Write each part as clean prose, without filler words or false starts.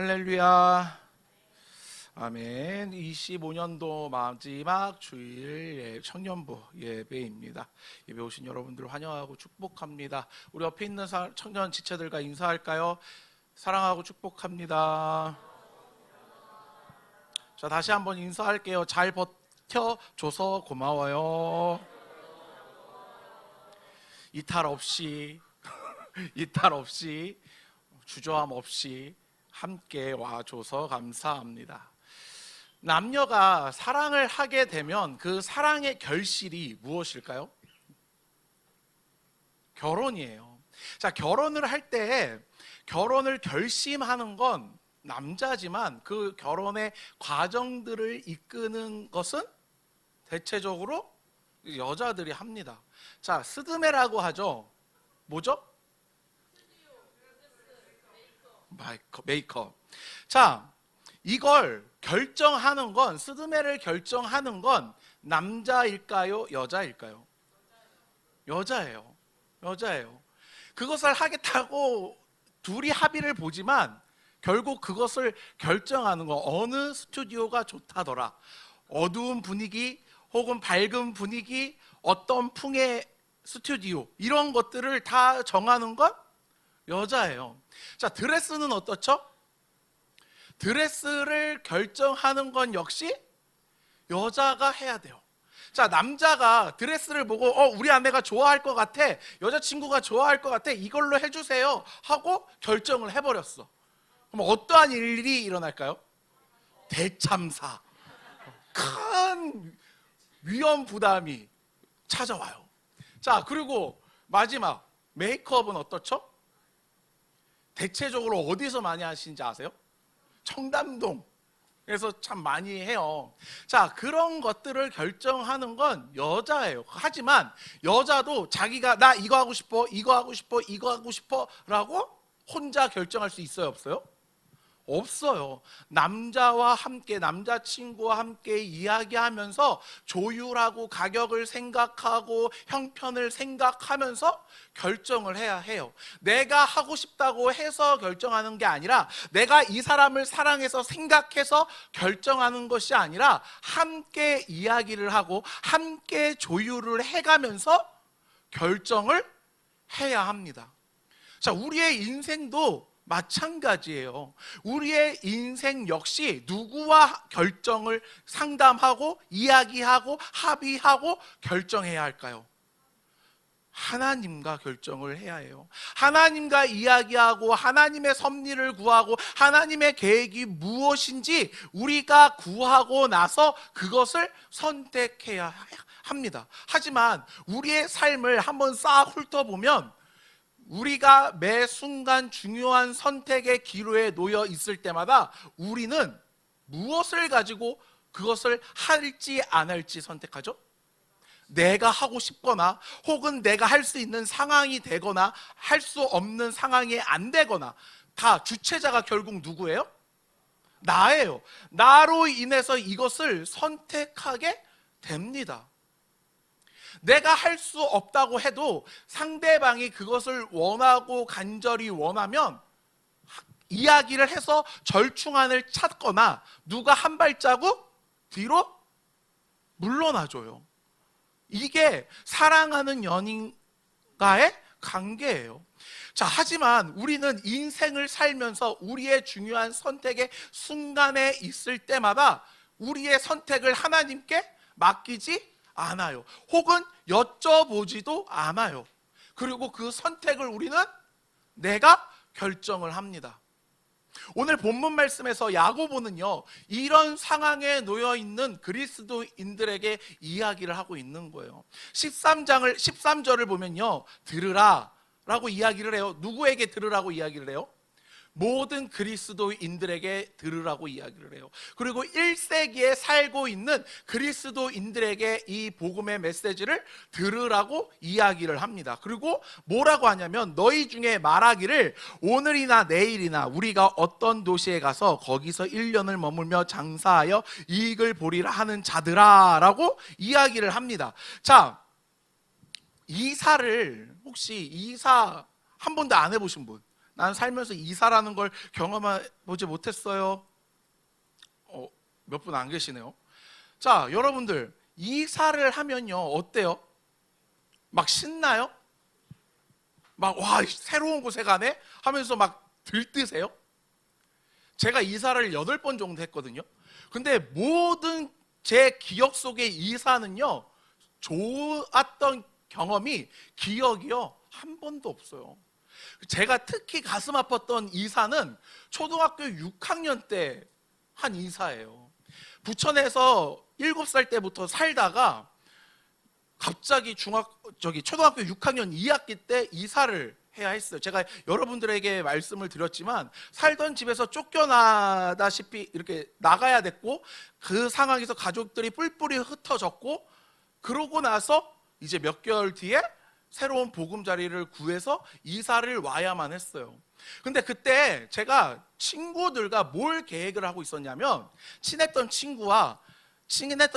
할렐루야. 아멘. 25년도 마지막 주일 청년부 예배입니다. 예배 오신 여러분들 환영하고 축복합니다. 우리 옆에 있는 청년 지체들과 인사할까요? 사랑하고 축복합니다. 자, 다시 한번 인사할게요. 잘 버텨줘서 고마워요. 이탈 없이 이탈 없이 주저함 없이 함께 와줘서 감사합니다. 남녀가 사랑을 하게 되면 그 사랑의 결실이 무엇일까요? 결혼이에요. 자, 결혼을 할 때 결혼을 결심하는 건 남자지만 그 결혼의 과정들을 이끄는 것은 대체적으로 여자들이 합니다. 자, 스드메라고 하죠. 뭐죠? 메이크업. 자, 이걸 결정하는 건, 스드메를 결정하는 건 남자일까요? 여자일까요? 여자예요. 여자예요. 그것을 하겠다고 둘이 합의를 보지만 결국 그것을 결정하는 건 어느 스튜디오가 좋다더라, 어두운 분위기 혹은 밝은 분위기, 어떤 풍의 스튜디오, 이런 것들을 다 정하는 건 여자예요. 자, 드레스는 어떻죠? 드레스를 결정하는 건 역시 여자가 해야 돼요. 자, 남자가 드레스를 보고 우리 아내가 좋아할 것 같아, 여자친구가 좋아할 것 같아, 이걸로 해주세요 하고 결정을 해버렸어. 그럼 어떠한 일이 일어날까요? 대참사, 큰 위험 부담이 찾아와요. 자, 그리고 마지막 메이크업은 어떻죠? 대체적으로 어디서 많이 하시는지 아세요? 청담동. 그래서 참 많이 해요. 자, 그런 것들을 결정하는 건 여자예요. 하지만 여자도 자기가 나 이거 하고 싶어, 이거 하고 싶어, 이거 하고 싶어 라고 혼자 결정할 수 있어요, 없어요? 없어요. 남자와 함께, 남자친구와 함께 이야기하면서 조율하고 가격을 생각하고 형편을 생각하면서 결정을 해야 해요. 내가 하고 싶다고 해서 결정하는 게 아니라, 내가 이 사람을 사랑해서 생각해서 결정하는 것이 아니라 함께 이야기를 하고 함께 조율을 해가면서 결정을 해야 합니다. 자, 우리의 인생도 마찬가지예요. 우리의 인생 역시 누구와 결정을 상담하고 이야기하고 합의하고 결정해야 할까요? 하나님과 결정을 해야 해요. 하나님과 이야기하고 하나님의 섭리를 구하고 하나님의 계획이 무엇인지 우리가 구하고 나서 그것을 선택해야 합니다. 하지만 우리의 삶을 한번 싹 훑어보면 우리가 매 순간 중요한 선택의 기로에 놓여 있을 때마다 우리는 무엇을 가지고 그것을 할지 안 할지 선택하죠? 내가 하고 싶거나 혹은 내가 할 수 있는 상황이 되거나 할 수 없는 상황이 안 되거나, 다 주체자가 결국 누구예요? 나예요. 나로 인해서 이것을 선택하게 됩니다. 내가 할 수 없다고 해도 상대방이 그것을 원하고 간절히 원하면 이야기를 해서 절충안을 찾거나 누가 한 발자국 뒤로 물러나줘요. 이게 사랑하는 연인과의 관계예요. 자, 하지만 우리는 인생을 살면서 우리의 중요한 선택의 순간에 있을 때마다 우리의 선택을 하나님께 맡기지 않아요. 혹은 여쭤보지도 않아요. 그리고 그 선택을 우리는 내가 결정을 합니다. 오늘 본문 말씀에서 야고보는요, 이런 상황에 놓여 있는 그리스도인들에게 이야기를 하고 있는 거예요. 13절을 보면요, 들으라 라고 이야기를 해요. 누구에게 들으라고 이야기를 해요? 모든 그리스도인들에게 들으라고 이야기를 해요. 그리고 1세기에 살고 있는 그리스도인들에게 이 복음의 메시지를 들으라고 이야기를 합니다. 그리고 뭐라고 하냐면, 너희 중에 말하기를 오늘이나 내일이나 우리가 어떤 도시에 가서 거기서 1년을 머물며 장사하여 이익을 보리라 하는 자들아 라고 이야기를 합니다. 자, 이사를 혹시 이사 한 번도 안 해보신 분? 난 살면서 이사라는 걸 경험해보지 못했어요. 몇 분 안 계시네요. 자, 여러분들 이사를 하면요 어때요? 막 신나요? 막 와 새로운 곳에 가네? 하면서 막 들뜨세요? 제가 이사를 8번 정도 했거든요. 근데 모든 제 기억 속의 이사는요 좋았던 경험이 기억이요 한 번도 없어요. 제가 특히 가슴 아팠던 이사는 초등학교 6학년 때 한 이사예요. 부천에서 7살 때부터 살다가 갑자기 초등학교 6학년 2학기 때 이사를 해야 했어요. 제가 여러분들에게 말씀을 드렸지만 살던 집에서 쫓겨나다시피 이렇게 나가야 됐고, 그 상황에서 가족들이 뿔뿔이 흩어졌고, 그러고 나서 이제 몇 개월 뒤에 새로운 보금자리를 구해서 이사를 와야만 했어요. 근데 그때 제가 친구들과 뭘 계획을 하고 있었냐면, 친했던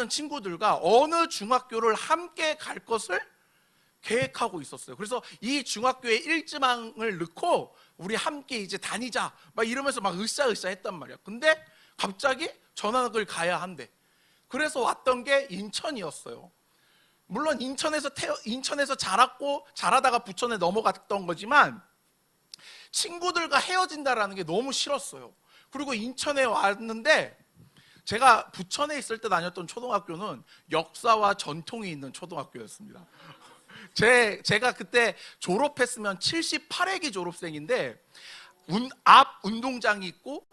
친구들과 어느 중학교를 함께 갈 것을 계획하고 있었어요. 그래서 이 중학교에 일지망을 넣고 우리 함께 이제 다니자 막 이러면서 막 으쌰으쌰 했단 말이야. 근데 갑자기 전학을 가야 한대. 그래서 왔던 게 인천이었어요. 물론 인천에서 자라다가 부천에 넘어갔던 거지만 친구들과 헤어진다라는 게 너무 싫었어요. 그리고 인천에 왔는데, 제가 부천에 있을 때 다녔던 초등학교는 역사와 전통이 있는 초등학교였습니다. 제가 그때 졸업했으면 78회기 졸업생인데, 앞 운동장이 있고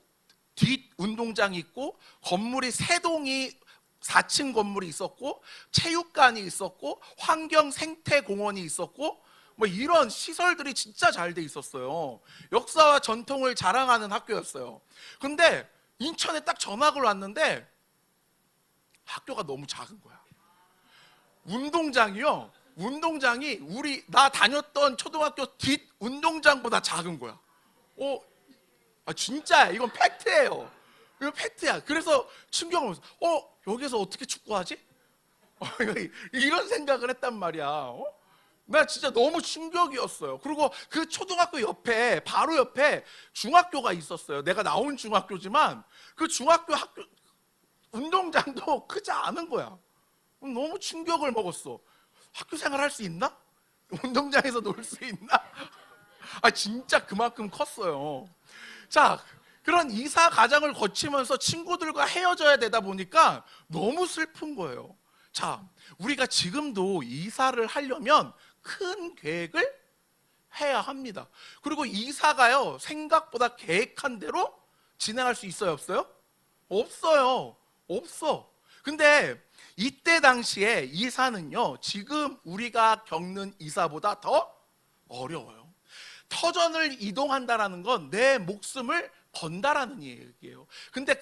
뒷 운동장이 있고 건물이 3동이 4층 건물이 있었고 체육관이 있었고 환경 생태공원이 있었고 뭐 이런 시설들이 진짜 잘 돼 있었어요. 역사와 전통을 자랑하는 학교였어요. 근데 인천에 딱 전학을 왔는데 학교가 너무 작은 거야. 운동장이 나 다녔던 초등학교 뒷 운동장보다 작은 거야. 진짜야. 이건 팩트예요. 이거 팩트야. 그래서 충격을 받았어. 여기서 어떻게 축구하지? 이런 생각을 했단 말이야. 나 진짜 너무 충격이었어요. 그리고 그 초등학교 바로 옆에 중학교가 있었어요. 내가 나온 중학교지만 그 중학교 운동장도 크지 않은 거야. 너무 충격을 먹었어. 학교 생활 할 수 있나? 운동장에서 놀 수 있나? 진짜 그만큼 컸어요. 자, 그런 이사 과정을 거치면서 친구들과 헤어져야 되다 보니까 너무 슬픈 거예요. 자, 우리가 지금도 이사를 하려면 큰 계획을 해야 합니다. 그리고 이사가요 생각보다 계획한 대로 진행할 수 있어요, 없어요? 없어. 근데 이때 당시에 이사는요 지금 우리가 겪는 이사보다 더 어려워요. 터전을 이동한다라는 건 내 목숨을 건다라는 얘기예요. 근데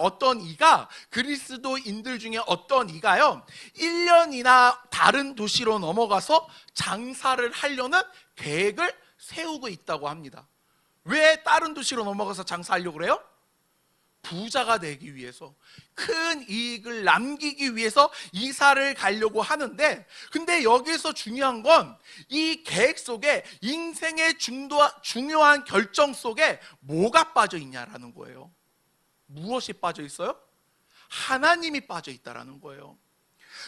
어떤 이가 그리스도인들 중에 어떤 이가요 1년이나 다른 도시로 넘어가서 장사를 하려는 계획을 세우고 있다고 합니다. 왜 다른 도시로 넘어가서 장사하려고 그래요? 부자가 되기 위해서, 큰 이익을 남기기 위해서 이사를 가려고 하는데, 근데 여기서 중요한 건 이 계획 속에 인생의 중요한 결정 속에 뭐가 빠져 있냐라는 거예요. 무엇이 빠져 있어요? 하나님이 빠져 있다라는 거예요.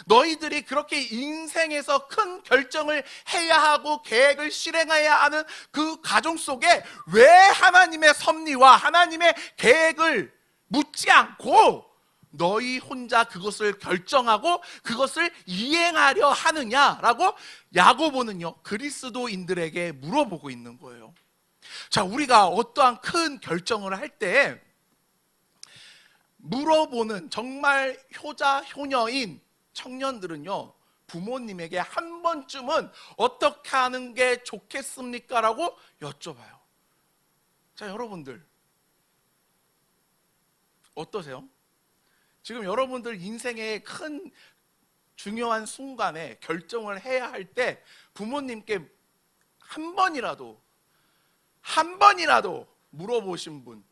너희들이 그렇게 인생에서 큰 결정을 해야 하고 계획을 실행해야 하는 그 과정 속에 왜 하나님의 섭리와 하나님의 계획을 묻지 않고 너희 혼자 그것을 결정하고 그것을 이행하려 하느냐라고 야고보는요 그리스도인들에게 물어보고 있는 거예요. 자, 우리가 어떠한 큰 결정을 할 때 물어보는 정말 효자 효녀인 청년들은요 부모님에게 한 번쯤은 어떻게 하는 게 좋겠습니까? 라고 여쭤봐요. 자, 여러분들 어떠세요? 지금 여러분들 인생의 큰 중요한 순간에 결정을 해야 할 때 부모님께 한 번이라도 물어보시는 분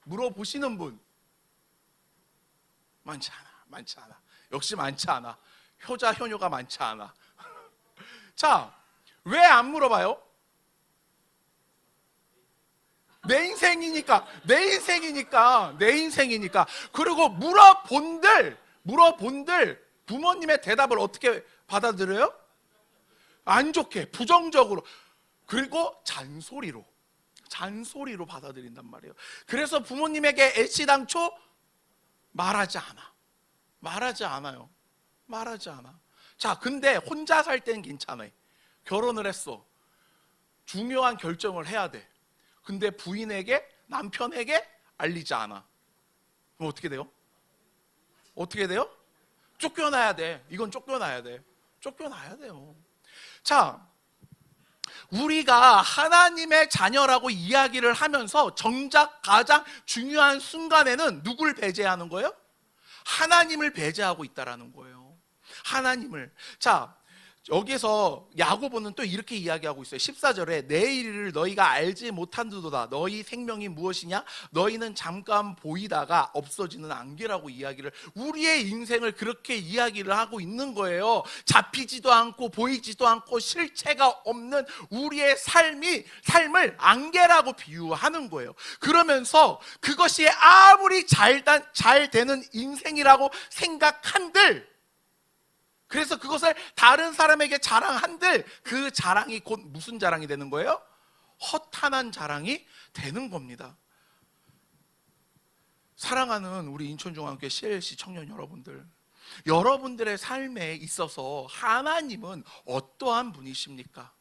많지 않아. 역시 많지 않아. 효자 효녀가 많지 않아. 자, 왜 안 물어봐요? 내 인생이니까, 내 인생이니까, 내 인생이니까. 그리고 물어본들 부모님의 대답을 어떻게 받아들여요? 안 좋게, 부정적으로, 그리고 잔소리로 받아들인단 말이에요. 그래서 부모님에게 애시당초 말하지 않아요. 자, 근데 혼자 살 때는 괜찮아. 결혼을 했어. 중요한 결정을 해야 돼. 근데 부인에게, 남편에게 알리지 않아. 그럼 어떻게 돼요? 쫓겨나야 돼. 이건 쫓겨나야 돼요. 자, 우리가 하나님의 자녀라고 이야기를 하면서 정작 가장 중요한 순간에는 누굴 배제하는 거예요? 하나님을 배제하고 있다라는 거예요. 하나님을. 자, 여기서 야고보는 또 이렇게 이야기하고 있어요. 14절에 내일을 너희가 알지 못한도다. 너희 생명이 무엇이냐? 너희는 잠깐 보이다가 없어지는 안개라고 이야기를, 우리의 인생을 그렇게 이야기를 하고 있는 거예요. 잡히지도 않고 보이지도 않고 실체가 없는 우리의 삶을 안개라고 비유하는 거예요. 그러면서 그것이 아무리 잘 되는 인생이라고 생각한들, 그래서 그것을 다른 사람에게 자랑한들 그 자랑이 곧 무슨 자랑이 되는 거예요? 허탄한 자랑이 되는 겁니다. 사랑하는 우리 인천중앙교회 CLC 청년 여러분들, 여러분들의 삶에 있어서 하나님은 어떠한 분이십니까?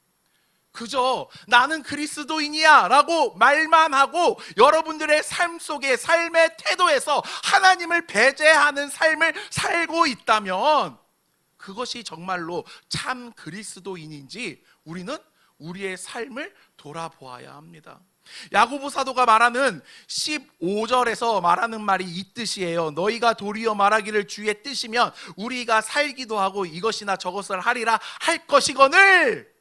그저 나는 그리스도인이야 라고 말만 하고 여러분들의 삶 속에, 삶의 태도에서 하나님을 배제하는 삶을 살고 있다면 그것이 정말로 참 그리스도인인지 우리는 우리의 삶을 돌아보아야 합니다. 야고보 사도가 말하는 15절에서 말하는 말이 이 뜻이에요. 너희가 도리어 말하기를 주의 뜻이면 우리가 살기도 하고 이것이나 저것을 하리라 할 것이거늘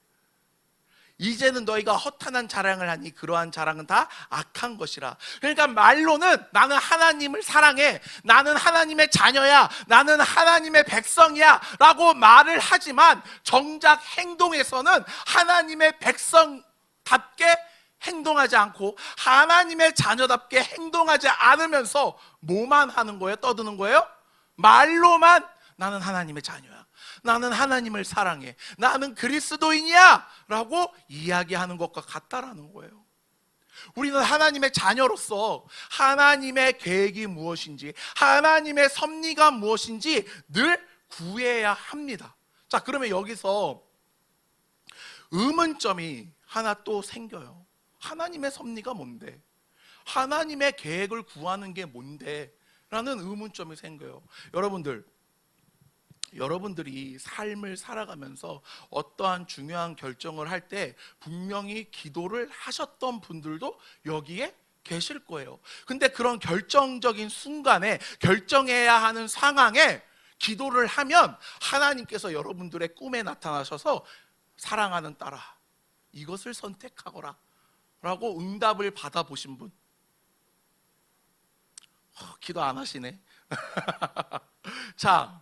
이제는 너희가 허탄한 자랑을 하니 그러한 자랑은 다 악한 것이라. 그러니까 말로는 나는 하나님을 사랑해, 나는 하나님의 자녀야, 나는 하나님의 백성이야 라고 말을 하지만 정작 행동에서는 하나님의 백성답게 행동하지 않고 하나님의 자녀답게 행동하지 않으면서 뭐만 하는 거예요? 떠드는 거예요? 말로만 나는 하나님의 자녀야, 나는 하나님을 사랑해, 나는 그리스도인이야 라고 이야기하는 것과 같다라는 거예요. 우리는 하나님의 자녀로서 하나님의 계획이 무엇인지, 하나님의 섭리가 무엇인지 늘 구해야 합니다. 자, 그러면 여기서 의문점이 하나 또 생겨요. 하나님의 섭리가 뭔데? 하나님의 계획을 구하는 게 뭔데? 라는 의문점이 생겨요. 여러분들이 삶을 살아가면서 어떠한 중요한 결정을 할 때 분명히 기도를 하셨던 분들도 여기에 계실 거예요. 근데 그런 결정적인 순간에, 결정해야 하는 상황에 기도를 하면 하나님께서 여러분들의 꿈에 나타나셔서 사랑하는 딸아, 이것을 선택하거라 라고 응답을 받아보신 분? 기도 안 하시네. 자,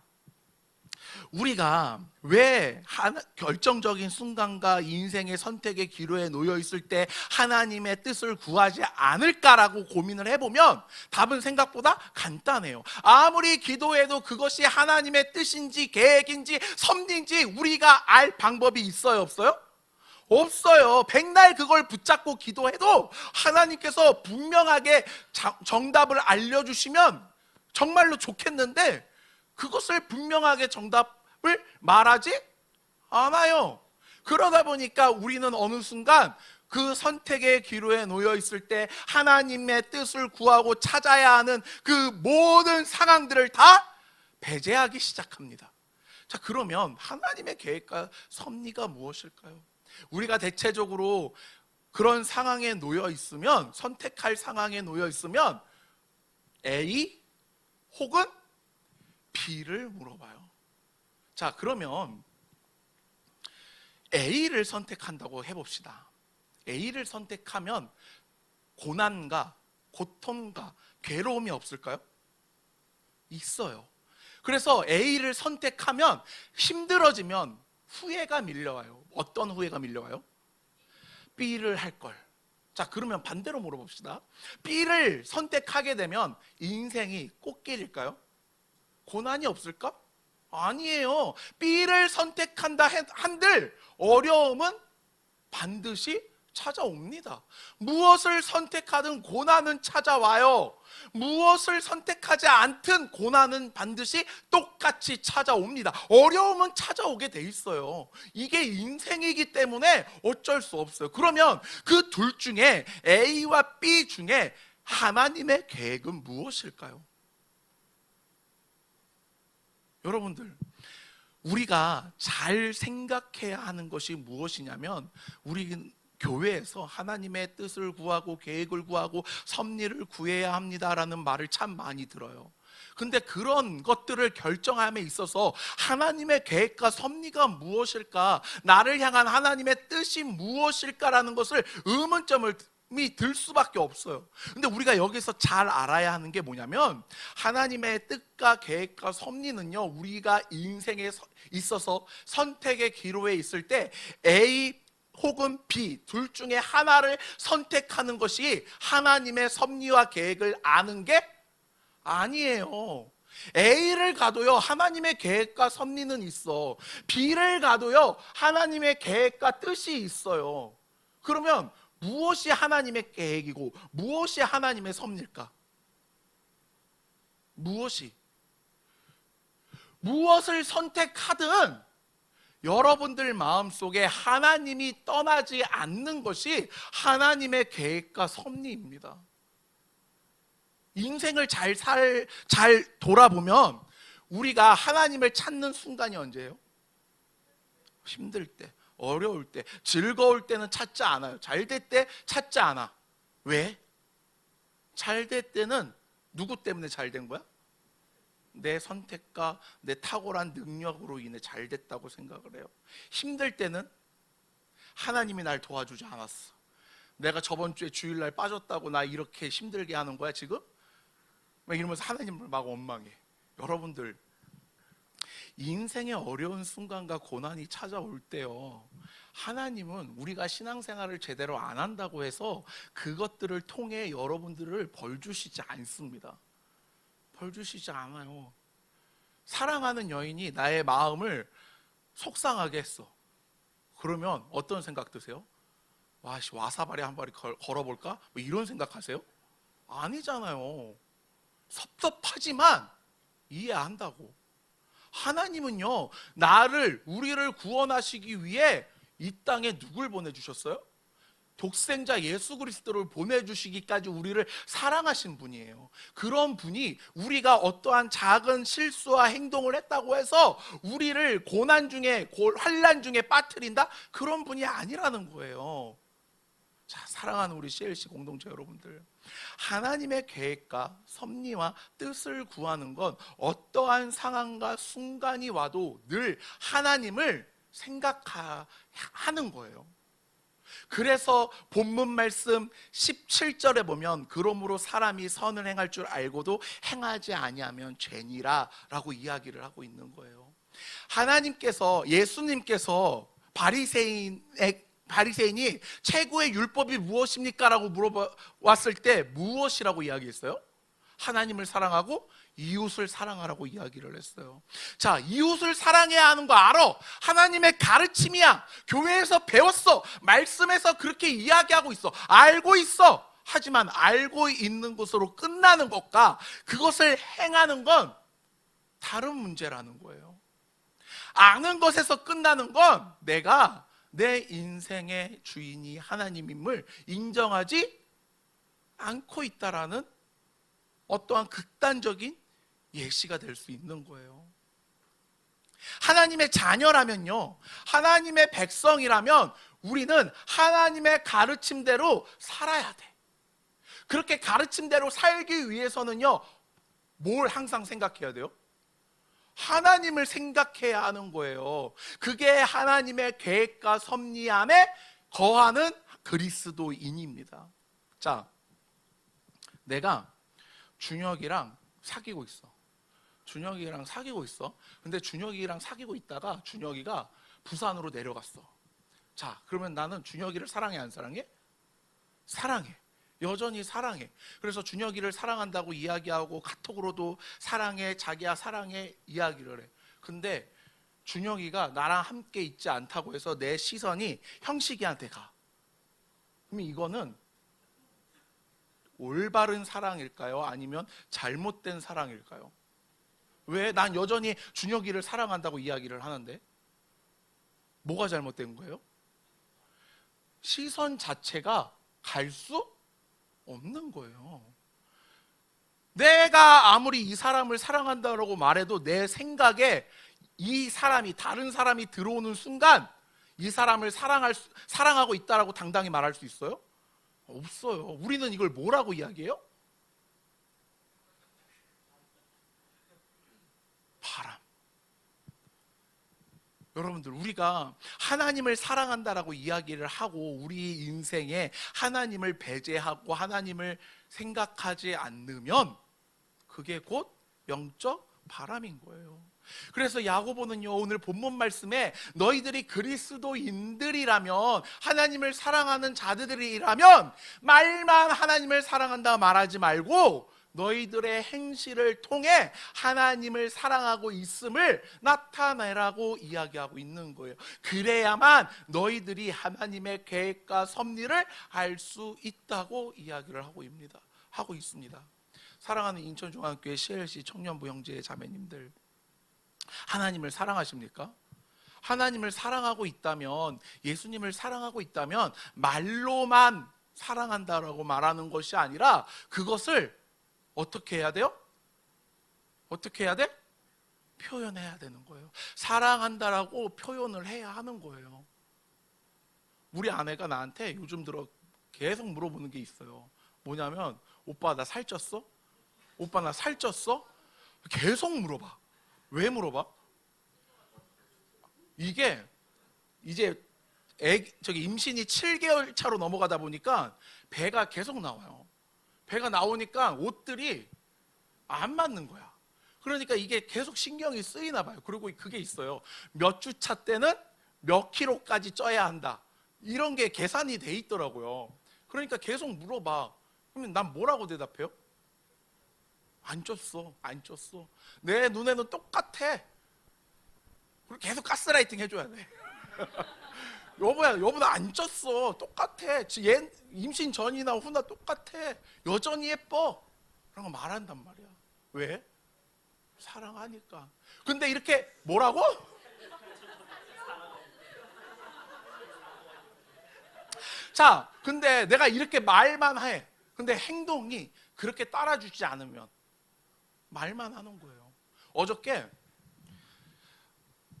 우리가 왜 결정적인 순간과 인생의 선택의 기로에 놓여 있을 때 하나님의 뜻을 구하지 않을까라고 고민을 해보면 답은 생각보다 간단해요. 아무리 기도해도 그것이 하나님의 뜻인지 계획인지 섭리인지 우리가 알 방법이 있어요, 없어요? 없어요. 백날 그걸 붙잡고 기도해도 하나님께서 분명하게 정답을 알려주시면 정말로 좋겠는데 그것을 분명하게 정답을 말하지 않아요. 그러다 보니까 우리는 어느 순간 그 선택의 기로에 놓여 있을 때 하나님의 뜻을 구하고 찾아야 하는 그 모든 상황들을 다 배제하기 시작합니다. 자, 그러면 하나님의 계획과 섭리가 무엇일까요? 우리가 대체적으로 그런 상황에 놓여 있으면, 선택할 상황에 놓여 있으면 A 혹은 B를 물어봐요. 자, 그러면 A를 선택한다고 해봅시다. A를 선택하면 고난과 고통과 괴로움이 없을까요? 있어요. 그래서 A를 선택하면 힘들어지면 후회가 밀려와요. 어떤 후회가 밀려와요? B를 할 걸, 자, 그러면 반대로 물어봅시다. B를 선택하게 되면 인생이 꽃길일까요? 고난이 없을까? 아니에요. B를 선택한다 한들 어려움은 반드시 찾아옵니다. 무엇을 선택하든 고난은 찾아와요. 무엇을 선택하지 않든 고난은 반드시 똑같이 찾아옵니다. 어려움은 찾아오게 돼 있어요. 이게 인생이기 때문에 어쩔 수 없어요. 그러면 그 둘 중에 A와 B 중에 하나님의 계획은 무엇일까요? 여러분들, 우리가 잘 생각해야 하는 것이 무엇이냐면, 우리 교회에서 하나님의 뜻을 구하고 계획을 구하고 섭리를 구해야 합니다라는 말을 참 많이 들어요. 근데 그런 것들을 결정함에 있어서 하나님의 계획과 섭리가 무엇일까, 나를 향한 하나님의 뜻이 무엇일까라는 것을 의문점을 들 수밖에 없어요. 근데 우리가 여기서 잘 알아야 하는 게 뭐냐면, 하나님의 뜻과 계획과 섭리는요, 우리가 인생에 있어서 선택의 기로에 있을 때 A 혹은 B 둘 중에 하나를 선택하는 것이 하나님의 섭리와 계획을 아는 게 아니에요. A를 가도요, 하나님의 계획과 섭리는 있어. B를 가도요, 하나님의 계획과 뜻이 있어요. 그러면 무엇이 하나님의 계획이고 무엇이 하나님의 섭리일까? 무엇을 선택하든 여러분들 마음속에 하나님이 떠나지 않는 것이 하나님의 계획과 섭리입니다. 인생을 잘 돌아보면 우리가 하나님을 찾는 순간이 언제예요? 힘들 때, 어려울 때, 즐거울 때는 찾지 않아요. 잘 될 때 찾지 않아. 왜? 잘 될 때는 누구 때문에 잘 된 거야? 내 선택과 내 탁월한 능력으로 인해 잘 됐다고 생각을 해요. 힘들 때는 하나님이 날 도와주지 않았어. 내가 저번 주에 주일날 빠졌다고 나 이렇게 힘들게 하는 거야 지금? 막 이러면서 하나님을 막 원망해. 여러분들, 인생의 어려운 순간과 고난이 찾아올 때요, 하나님은 우리가 신앙생활을 제대로 안 한다고 해서 그것들을 통해 여러분들을 벌 주시지 않습니다. 벌 주시지 않아요. 사랑하는 여인이 나의 마음을 속상하게 했어. 그러면 어떤 생각 드세요? 와사바리 한 마리 걸어볼까? 뭐 이런 생각하세요? 아니잖아요. 섭섭하지만 이해한다고. 하나님은요, 우리를 구원하시기 위해 이 땅에 누굴 보내주셨어요? 독생자 예수 그리스도를 보내주시기까지 우리를 사랑하신 분이에요. 그런 분이 우리가 어떠한 작은 실수와 행동을 했다고 해서 우리를 고난 중에, 환난 중에 빠뜨린다? 그런 분이 아니라는 거예요. 자, 사랑하는 우리 CLC 공동체 여러분들, 하나님의 계획과 섭리와 뜻을 구하는 건 어떠한 상황과 순간이 와도 늘 하나님을 생각하는 거예요. 그래서 본문 말씀 17절에 보면, 그러므로 사람이 선을 행할 줄 알고도 행하지 아니하면 죄니라 라고 이야기를 하고 있는 거예요. 예수님께서 바리새인이 최고의 율법이 무엇입니까? 라고 물어봤을 때 무엇이라고 이야기했어요? 하나님을 사랑하고 이웃을 사랑하라고 이야기를 했어요. 자, 이웃을 사랑해야 하는 거 알아. 하나님의 가르침이야. 교회에서 배웠어. 말씀에서 그렇게 이야기하고 있어. 알고 있어. 하지만 알고 있는 것으로 끝나는 것과 그것을 행하는 건 다른 문제라는 거예요. 아는 것에서 끝나는 건 내가 내 인생의 주인이 하나님임을 인정하지 않고 있다라는 어떠한 극단적인 예시가 될 수 있는 거예요. 하나님의 자녀라면요, 하나님의 백성이라면 우리는 하나님의 가르침대로 살아야 돼. 그렇게 가르침대로 살기 위해서는요, 뭘 항상 생각해야 돼요? 하나님을 생각해야 하는 거예요. 그게 하나님의 계획과 섭리 안에 거하는 그리스도인입니다. 자, 내가 준혁이랑 사귀고 있어. 근데 준혁이랑 사귀고 있다가 준혁이가 부산으로 내려갔어. 자, 그러면 나는 준혁이를 사랑해, 안 사랑해? 사랑해. 여전히 사랑해. 그래서 준혁이를 사랑한다고 이야기하고 카톡으로도 사랑해, 자기야 사랑해 이야기를 해. 근데 준혁이가 나랑 함께 있지 않다고 해서 내 시선이 형식이한테 가. 그럼 이거는 올바른 사랑일까요? 아니면 잘못된 사랑일까요? 왜? 난 여전히 준혁이를 사랑한다고 이야기를 하는데 뭐가 잘못된 거예요? 시선 자체가 갈 수 없는 거예요. 내가 아무리 이 사람을 사랑한다고 말해도 내 생각에 이 사람이, 다른 사람이 들어오는 순간 이 사람을 사랑하고 있다라고 당당히 말할 수 있어요? 없어요. 우리는 이걸 뭐라고 이야기해요? 바람. 여러분들, 우리가 하나님을 사랑한다라고 이야기를 하고 우리 인생에 하나님을 배제하고 하나님을 생각하지 않으면 그게 곧 영적 바람인 거예요. 그래서 야고보는요, 오늘 본문 말씀에 너희들이 그리스도인들이라면, 하나님을 사랑하는 자들이라면 말만 하나님을 사랑한다 말하지 말고 너희들의 행실을 통해 하나님을 사랑하고 있음을 나타내라고 이야기하고 있는 거예요. 그래야만 너희들이 하나님의 계획과 섭리를 알 수 있다고 이야기를 하고 있습니다. 사랑하는 인천중앙교회 CLC 청년부 형제 자매님들, 하나님을 사랑하십니까? 하나님을 사랑하고 있다면, 예수님을 사랑하고 있다면 말로만 사랑한다라고 말하는 것이 아니라 그것을 어떻게 해야 돼요? 어떻게 해야 돼? 표현해야 되는 거예요. 사랑한다라고 표현을 해야 하는 거예요. 우리 아내가 나한테 요즘 들어 계속 물어보는 게 있어요. 뭐냐면, 오빠 나 살쪘어? 오빠 나 살쪘어? 계속 물어봐. 왜 물어봐? 이게 이제 임신이 7개월 차로 넘어가다 보니까 배가 계속 나와요. 배가 나오니까 옷들이 안 맞는 거야. 그러니까 이게 계속 신경이 쓰이나 봐요. 그리고 그게 있어요. 몇 주 차 때는 몇 킬로까지 쪄야 한다. 이런 게 계산이 돼 있더라고요. 그러니까 계속 물어봐. 그러면 난 뭐라고 대답해요? 안 쪘어, 안 쪘어. 내 눈에는 똑같아. 그리고 계속 가스라이팅 해줘야 돼. 여보야, 여보나 안 쪘어. 똑같아. 얘 임신 전이나 후나 똑같아. 여전히 예뻐. 그런 거 말한단 말이야. 왜? 사랑하니까. 근데 이렇게 뭐라고? 자, 근데 내가 이렇게 말만 해. 근데 행동이 그렇게 따라주지 않으면 말만 하는 거예요. 어저께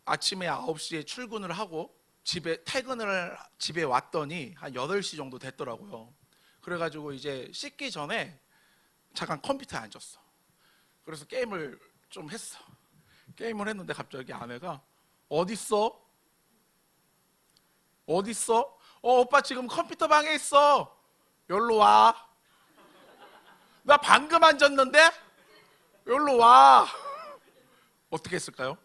아침에 9시에 출근을 하고 집에 왔더니 한 8시 정도 됐더라고요. 그래가지고 이제 씻기 전에 잠깐 컴퓨터에 앉았어. 그래서 게임을 좀 했어. 게임을 했는데 갑자기 아내가 어딨어? 어딨어? 오빠 지금 컴퓨터 방에 있어. 여기로 와. 나 방금 앉았는데? 여기로 와. 어떻게 했을까요?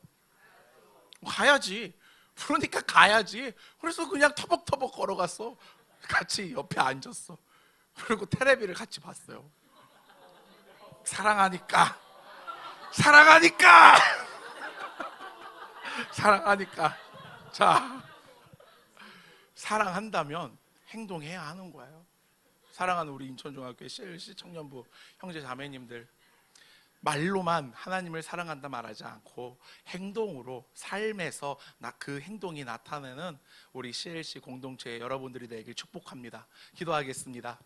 가야지. 그러니까 가야지. 그래서 그냥 터벅터벅 걸어갔어. 같이 옆에 앉았어. 그리고 테레비를 같이 봤어요. 사랑하니까. 사랑하니까. 사랑하니까. 자, 사랑한다면 행동해야 하는 거예요. 사랑하는 우리 인천중학교 CLC 청년부 형제 자매님들, 말로만 하나님을 사랑한다 말하지 않고 행동으로, 삶에서 그 행동이 나타내는 우리 CLC 공동체 여러분들이 되길 축복합니다. 기도하겠습니다.